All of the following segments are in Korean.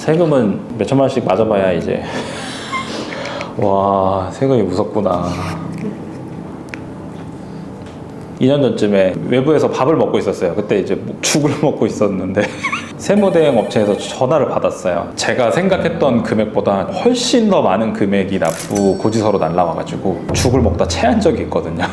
세금은 몇 천만 원씩 맞아봐야 이제 와, 세금이 무섭구나. 2년 전쯤에 외부에서 밥을 먹고 있었어요. 그때 이제 죽을 먹고 있었는데 세무대행 업체에서 전화를 받았어요. 제가 생각했던 금액보다 훨씬 더 많은 금액이 납부 고지서로 날라와가지고 죽을 먹다 체한 적이 있거든요.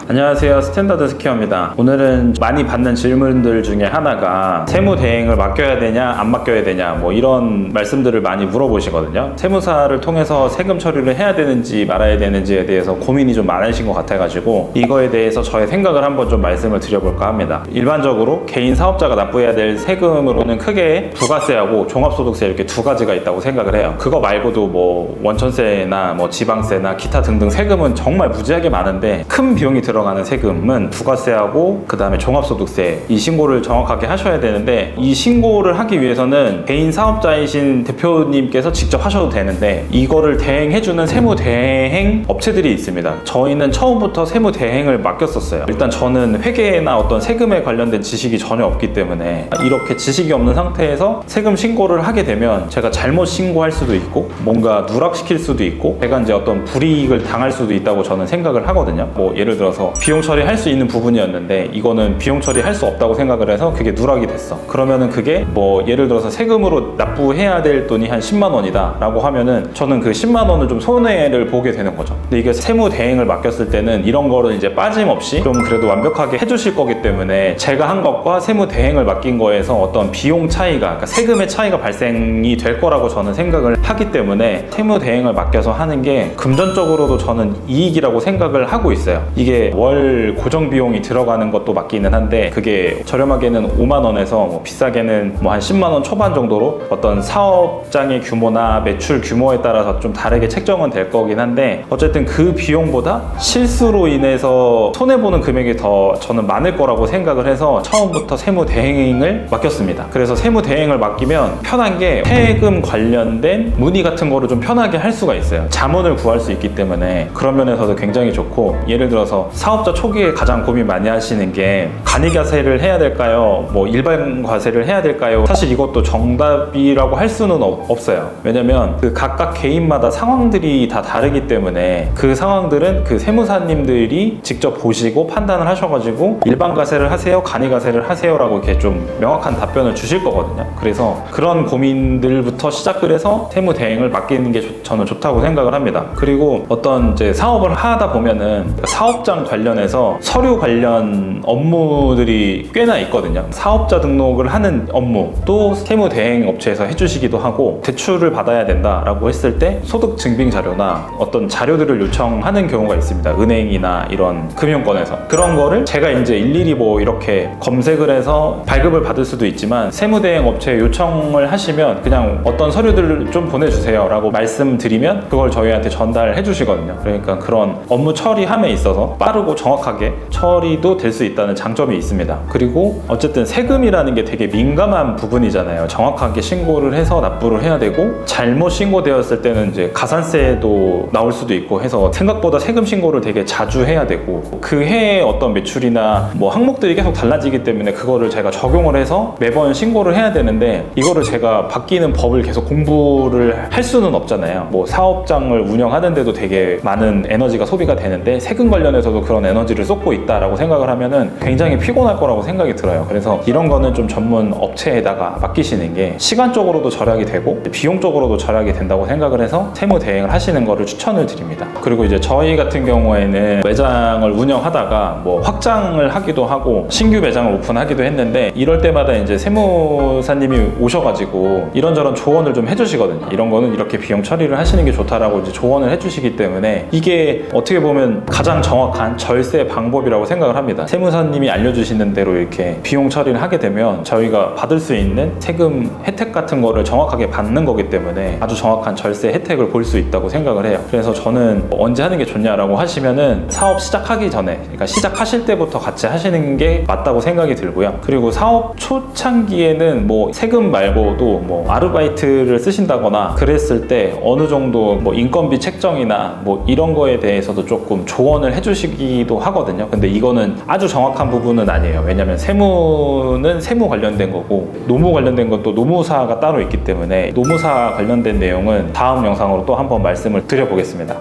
안녕하세요, 스탠다드 스퀘어입니다. 오늘은 많이 받는 질문들 중에 하나가 세무 대행을 맡겨야 되냐 안 맡겨야 되냐 뭐 이런 말씀들을 많이 물어보시거든요. 세무사를 통해서 세금 처리를 해야 되는지 말아야 되는지에 대해서 고민이 좀 많으신 것 같아가지고 이거에 대해서 저의 생각을 한번 좀 말씀을 드려볼까 합니다. 일반적으로 개인 사업자가 납부해야 될 세금으로는 크게 부가세하고 종합소득세 이렇게 두 가지가 있다고 생각을 해요. 그거 말고도 뭐 원천세나 뭐 지방세나 기타 등등 세금은 정말 무지하게 많은데 큰 비용이 들어가는 세금은 부가세하고 그 다음에 종합소득세 이 신고를 정확하게 하셔야 되는데 이 신고를 하기 위해서는 개인 사업자이신 대표님께서 직접 하셔도 되는데 이거를 대행해주는 세무대행 업체들이 있습니다. 저희는 처음부터 세무대행을 맡겼었어요. 일단 저는 회계나 어떤 세금에 관련된 지식이 전혀 없기 때문에 이렇게 지식이 없는 상태에서 세금 신고를 하게 되면 제가 잘못 신고할 수도 있고 뭔가 누락시킬 수도 있고 제가 이제 어떤 불이익을 당할 수도 있다고 저는 생각을 하거든요. 뭐 예를 들어서 비용 처리할 수 있는 부분이었는데 이거는 비용 처리할 수 없다고 생각을 해서 그게 누락이 됐어. 그러면은 그게 뭐 예를 들어서 세금으로 납부해야 될 돈이 한 10만 원이다 라고 하면은 저는 그 10만 원을 좀 손해를 보게 되는 거죠. 근데 이게 세무 대행을 맡겼을 때는 이런 거를 이제 빠짐없이 좀 그래도 완벽하게 해주실 거기 때문에 제가 한 것과 세무 대행을 맡긴 거에서 어떤 비용 차이가 그러니까 세금의 차이가 발생이 될 거라고 저는 생각을 하기 때문에 세무 대행을 맡겨서 하는 게 금전적으로도 저는 이익이라고 생각을 하고 있어요. 이게 월 고정 비용이 들어가는 것도 맞기는 한데 그게 저렴하게는 5만 원에서 뭐 비싸게는 뭐 한 10만 원 초반 정도로 어떤 사업장의 규모나 매출 규모에 따라서 좀 다르게 책정은 될 거긴 한데 어쨌든 그 비용보다 실수로 인해서 손해보는 금액이 더 저는 많을 거라고 생각을 해서 처음부터 세무 대행을 맡겼습니다. 그래서 세무 대행을 맡기면 편한 게 세금 관련된 문의 같은 거를 좀 편하게 할 수가 있어요. 자문을 구할 수 있기 때문에 그런 면에서도 굉장히 좋고 예를 들어서 사업자 초기에 가장 고민 많이 하시는 게 간이과세를 해야 될까요? 뭐 일반 과세를 해야 될까요? 사실 이것도 정답이라고 할 수는 없어요. 왜냐면 그 각각 개인마다 상황들이 다 다르기 때문에 그 상황들은 그 세무사님들이 직접 보시고 판단을 하셔가지고 일반 과세를 하세요? 간이과세를 하세요? 라고 이렇게 좀 명확한 답변을 주실 거거든요. 그래서 그런 고민들부터 시작을 해서 세무 대행을 맡기는 게 저는 좋다고 생각을 합니다. 그리고 어떤 이제 사업을 하다 보면은 사업장 관련해서 서류 관련 업무들이 꽤나 있거든요. 사업자 등록을 하는 업무도 세무 대행 업체에서 해주시기도 하고 대출을 받아야 된다라고 했을 때 소득 증빙 자료나 어떤 자료들을 요청하는 경우가 있습니다. 은행이나 이런 금융권에서 그런 거를 제가 이제 일일이 뭐 이렇게 검색을 해서 발급을 받을 수도 있지만 세무 대행 업체에 요청을 하시면 그냥 어떤 서류들을 좀 보내주세요 라고 말씀드리면 그걸 저희한테 전달해 주시거든요. 그러니까 그런 업무 처리함에 있어서 빠르고 정확하게 처리도 될 수 있다는 장점이 있습니다. 그리고 어쨌든 세금이라는 게 되게 민감한 부분이잖아요. 정확하게 신고를 해서 납부를 해야 되고 잘못 신고되었을 때는 이제 가산세도 나올 수도 있고 해서 생각보다 세금 신고를 되게 자주 해야 되고 그 해의 어떤 매출이나 뭐 항목들이 계속 달라지기 때문에 그거를 제가 적용을 해서 매번 신고를 해야 되는데 이거를 제가 바뀌는 법을 계속 공부를 할 수는 없잖아요. 뭐 사업장을 운영하는데도 되게 많은 에너지가 소비가 되는데 세금 관련해서도 그런 에너지를 쏟고 있다라고 생각을 하면은 굉장히 피곤할 거라고 생각이 들어요. 그래서 이런 거는 좀 전문 업체에다가 맡기시는 게 시간적으로도 절약이 되고 비용적으로도 절약이 된다고 생각을 해서 세무 대행을 하시는 거를 추천을 드립니다. 그리고 이제 저희 같은 경우에는 매장을 운영하다가 뭐 확장을 하기도 하고 신규 매장을 오픈하기도 했는데 이럴 때마다 이제 세무사님이 오셔가지고 이런저런 조언을 좀 해주시거든요. 이런 거는 이렇게 비용 처리를 하시는 게 좋다라고 이제 조언을 해주시기 때문에 이게 어떻게 보면 가장 정확한 절세 방법이라고 생각을 합니다. 세무사님이 알려주시는 대로 이렇게 비용 처리를 하게 되면 저희가 받을 수 있는 세금 혜택 같은 거를 정확하게 받는 거기 때문에 아주 정확한 절세 혜택을 볼 수 있다고 생각을 해요. 그래서 저는 언제 하는 게 좋냐라고 하시면은 사업 시작하기 전에 그러니까 시작하실 때부터 같이 하시는 게 맞다고 생각이 들고요. 그리고 사업 초창기에는 뭐 세금 말고도 뭐 아르바이트를 쓰신다거나 그랬을 때 어느 정도 뭐 인건비 책정이나 뭐 이런 거에 대해서도 조금 조언을 해주시기 하시기도 하거든요. 근데 이거는 아주 정확한 부분은 아니에요. 왜냐면 세무는 세무 관련된 거고 노무 관련된 건 또 노무사가 따로 있기 때문에 노무사 관련된 내용은 다음 영상으로 또 한번 말씀을 드려보겠습니다.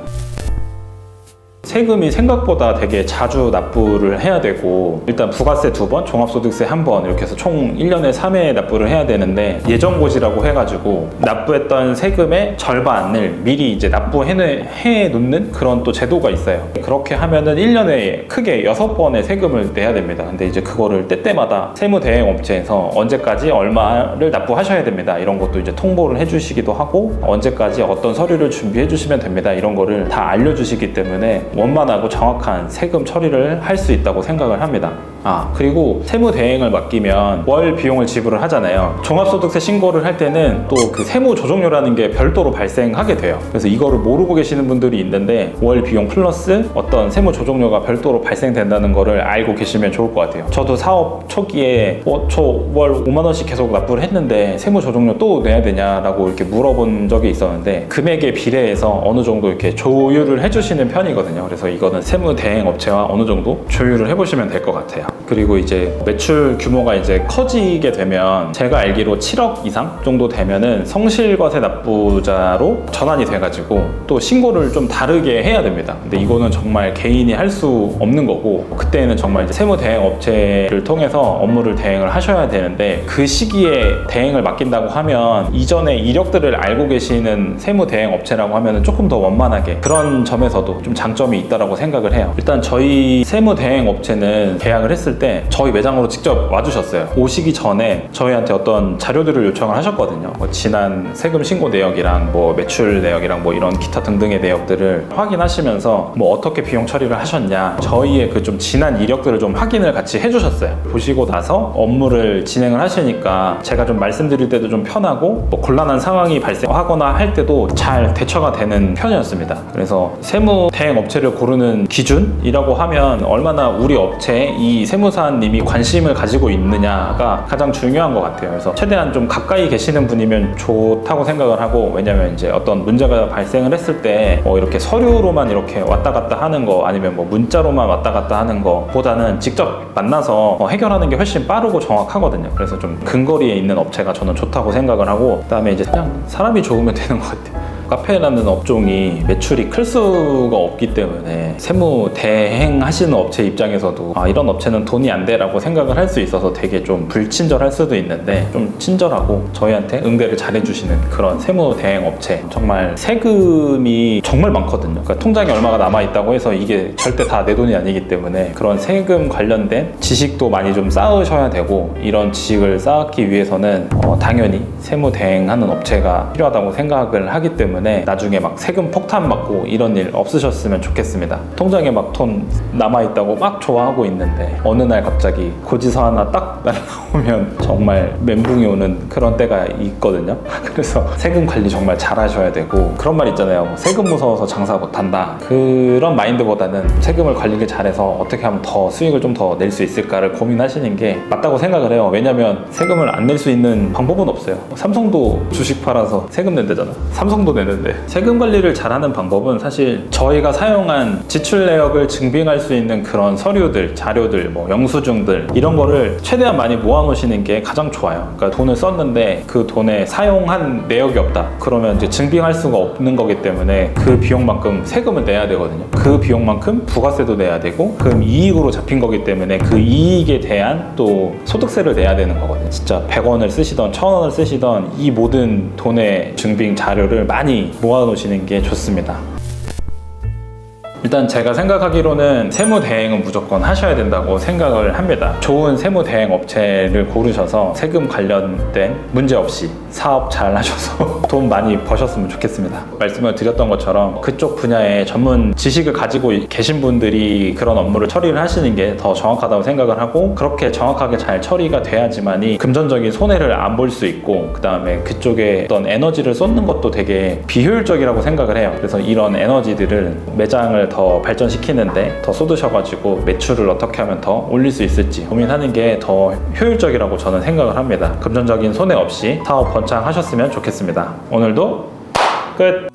세금이 생각보다 되게 자주 납부를 해야 되고, 일단 부가세 2번, 종합소득세 1번 이렇게 해서 총 1년에 3회 납부를 해야 되는데, 예정고지라고 해가지고 납부했던 세금의 절반을 미리 이제 납부해 놓는 그런 또 제도가 있어요. 그렇게 하면은 1년에 크게 6번의 세금을 내야 됩니다. 근데 이제 그거를 때때마다 세무대행업체에서 언제까지 얼마를 납부하셔야 됩니다, 이런 것도 이제 통보를 해주시기도 하고, 언제까지 어떤 서류를 준비해 주시면 됩니다, 이런 거를 다 알려주시기 때문에 원만하고 정확한 세금 처리를 할 수 있다고 생각을 합니다. 그리고 세무대행을 맡기면 월 비용을 지불을 하잖아요. 종합소득세 신고를 할 때는 또 그 세무조정료라는 게 별도로 발생하게 돼요. 그래서 이거를 모르고 계시는 분들이 있는데, 월 비용 플러스 어떤 세무조정료가 별도로 발생된다는 거를 알고 계시면 좋을 것 같아요. 저도 사업 초기에 저 월 5만 원씩 계속 납부를 했는데 세무조정료 또 내야 되냐라고 이렇게 물어본 적이 있었는데, 금액에 비례해서 어느 정도 이렇게 조율을 해주시는 편이거든요. 그래서 이거는 세무대행업체와 어느 정도 조율을 해보시면 될 것 같아요. 그리고 이제 매출 규모가 이제 커지게 되면, 제가 알기로 7억 이상 정도 되면은 성실과세 납부자로 전환이 돼가지고 또 신고를 좀 다르게 해야 됩니다. 근데 이거는 정말 개인이 할 수 없는 거고, 그때는 정말 이제 세무대행업체를 통해서 업무를 대행을 하셔야 되는데, 그 시기에 대행을 맡긴다고 하면 이전에 이력들을 알고 계시는 세무대행업체라고 하면 조금 더 원만하게, 그런 점에서도 좀 장점이 있다라고 생각을 해요. 일단 저희 세무대행업체는 계약을 했을 때 저희 매장으로 직접 와주셨어요. 오시기 전에 저희한테 어떤 자료들을 요청을 하셨거든요. 지난 세금 신고 내역이랑 매출 내역이랑 이런 기타 등등의 내역들을 확인하시면서 어떻게 비용 처리를 하셨냐, 저희의 그 좀 지난 이력들을 좀 확인을 같이 해주셨어요. 보시고 나서 업무를 진행을 하시니까 제가 좀 말씀드릴 때도 좀 편하고, 곤란한 상황이 발생하거나 할 때도 잘 대처가 되는 편이었습니다. 그래서 세무대행업체를 고르는 기준이라고 하면, 얼마나 우리 업체에 이 세무사님이 관심을 가지고 있느냐가 가장 중요한 것 같아요. 그래서 최대한 좀 가까이 계시는 분이면 좋다고 생각을 하고, 왜냐면 이제 어떤 문제가 발생을 했을 때 이렇게 서류로만 이렇게 왔다 갔다 하는 거, 아니면 문자로만 왔다 갔다 하는 거 보다는 직접 만나서 해결하는 게 훨씬 빠르고 정확하거든요. 그래서 좀 근거리에 있는 업체가 저는 좋다고 생각을 하고, 그다음에 이제 그냥 사람이 좋으면 되는 것 같아요. 카페라는 업종이 매출이 클 수가 없기 때문에 세무 대행하시는 업체 입장에서도 이런 업체는 돈이 안 돼라고 생각을 할 수 있어서 되게 좀 불친절할 수도 있는데, 좀 친절하고 저희한테 응대를 잘해주시는 그런 세무 대행 업체, 정말 세금이 정말 많거든요. 그러니까 통장에 얼마가 남아있다고 해서 이게 절대 다 내 돈이 아니기 때문에, 그런 세금 관련된 지식도 많이 좀 쌓으셔야 되고, 이런 지식을 쌓기 위해서는 당연히 세무 대행하는 업체가 필요하다고 생각을 하기 때문에 나중에 세금 폭탄 맞고 이런 일 없으셨으면 좋겠습니다. 통장에 돈 남아있다고 막 좋아하고 있는데 어느 날 갑자기 고지서 하나 딱 날라오면 정말 멘붕이 오는 그런 때가 있거든요. 그래서 세금 관리 정말 잘 하셔야 되고, 그런 말 있잖아요. 세금 무서워서 장사 못한다. 그런 마인드보다는 세금을 관리를 잘해서 어떻게 하면 더 수익을 좀 더 낼 수 있을까를 고민하시는 게 맞다고 생각을 해요. 왜냐면 세금을 안 낼 수 있는 방법은 없어요. 삼성도 주식 팔아서 세금 낸다잖아. 삼성도 내는데. 세금 관리를 잘하는 방법은 사실 저희가 사용한 지출 내역을 증빙할 수 있는 그런 서류들, 자료들, 영수증들, 이런 거를 최대한 많이 모아놓으시는 게 가장 좋아요. 그러니까 돈을 썼는데 그 돈에 사용한 내역이 없다, 그러면 이제 증빙할 수가 없는 거기 때문에 그 비용만큼 세금을 내야 되거든요. 그 비용만큼 부가세도 내야 되고, 그럼 이익으로 잡힌 거기 때문에 그 이익에 대한 또 소득세를 내야 되는 거거든요. 진짜 100원을 쓰시던 1000원을 쓰시던 이 모든 돈의 증빙 자료를 많이 모아놓으시는 게 좋습니다. 일단 제가 생각하기로는 세무대행은 무조건 하셔야 된다고 생각을 합니다. 좋은 세무대행 업체를 고르셔서 세금 관련된 문제 없이 사업 잘 하셔서 돈 많이 버셨으면 좋겠습니다. 말씀을 드렸던 것처럼 그쪽 분야의 전문 지식을 가지고 계신 분들이 그런 업무를 처리를 하시는 게 더 정확하다고 생각을 하고, 그렇게 정확하게 잘 처리가 돼야지만이 금전적인 손해를 안 볼 수 있고, 그 다음에 그쪽에 어떤 에너지를 쏟는 것도 되게 비효율적이라고 생각을 해요. 그래서 이런 에너지들을 매장을 더 발전시키는데 더 쏟으셔가지고 매출을 어떻게 하면 더 올릴 수 있을지 고민하는 게 더 효율적이라고 저는 생각을 합니다. 금전적인 손해 없이 사업 번창하셨으면 좋겠습니다. 오늘도 끝!